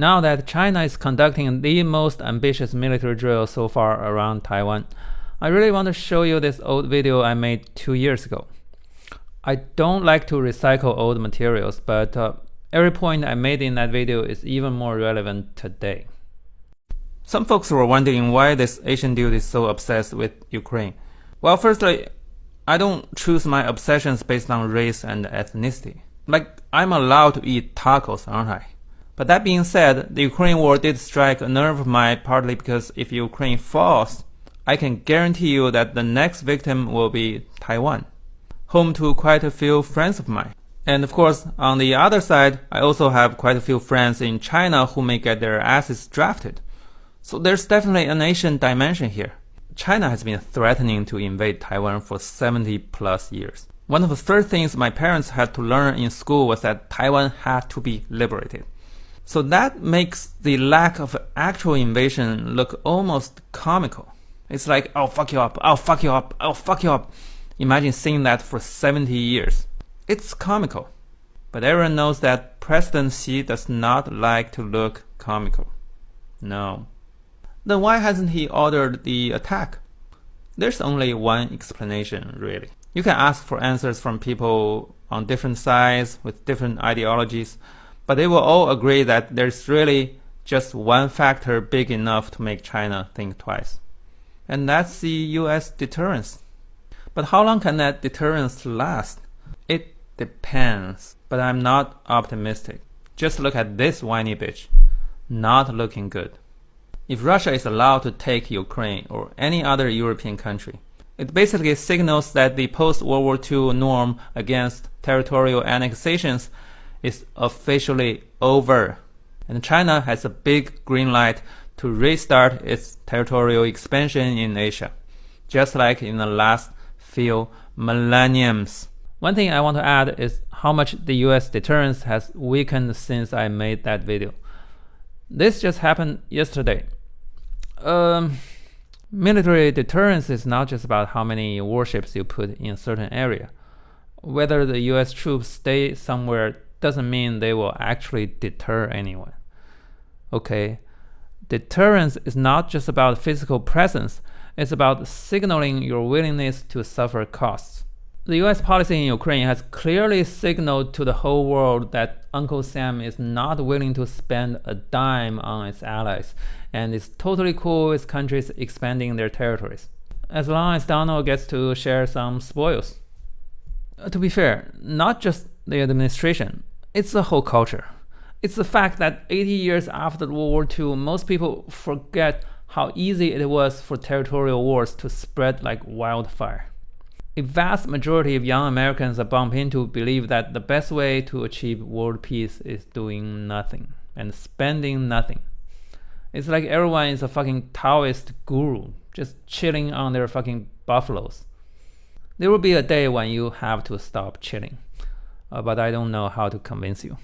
Now that China is conducting the most ambitious military drill so far around Taiwan, I really want to show you this old video I made 2 years ago. I don't like to recycle old materials, but every point I made in that video is even more relevant today. Some folks were wondering why this Asian dude is so obsessed with Ukraine. Well, firstly, I don't choose my obsessions based on race and ethnicity. Like, I'm allowed to eat tacos, aren't I? But that being said, the Ukraine war did strike a nerve of mine, partly because if Ukraine falls, I can guarantee you that the next victim will be Taiwan, home to quite a few friends of mine. And of course, on the other side, I also have quite a few friends in China who may get their asses drafted. So there's definitely an Asian dimension here. China has been threatening to invade Taiwan for 70 plus years. One of the first things my parents had to learn in school was that Taiwan had to be liberated. So that makes the lack of actual invasion look almost comical. It's like, I'll fuck you up, I'll fuck you up, I'll fuck you up. Imagine seeing that for 70 years. It's comical. But everyone knows that President Xi does not like to look comical. No. Then why hasn't he ordered the attack? There's only one explanation, really. You can ask for answers from people on different sides with different ideologies, but they will all agree that there's really just one factor big enough to make China think twice. And that's the US deterrence. But how long can that deterrence last? It depends, but I'm not optimistic. Just look at this whiny bitch. Not looking good. If Russia is allowed to take Ukraine or any other European country, it basically signals that the post-World War II norm against territorial annexations is officially over. And China has a big green light to restart its territorial expansion in Asia, just like in the last few millenniums. One thing I want to add is how much the US deterrence has weakened since I made that video. This just happened yesterday. Military deterrence is not just about how many warships you put in a certain area. Whether the US troops stay somewhere doesn't mean they will actually deter anyone. Okay, deterrence is not just about physical presence, it's about signaling your willingness to suffer costs. The US policy in Ukraine has clearly signaled to the whole world that Uncle Sam is not willing to spend a dime on its allies, and is totally cool with countries expanding their territories, as long as Donald gets to share some spoils. To be fair, not just the administration, it's the whole culture. It's the fact that 80 years after World War II, most people forget how easy it was for territorial wars to spread like wildfire. A vast majority of young Americans I bump into believe that the best way to achieve world peace is doing nothing and spending nothing. It's like everyone is a fucking Taoist guru, just chilling on their fucking buffaloes. There will be a day when you have to stop chilling, but I don't know how to convince you.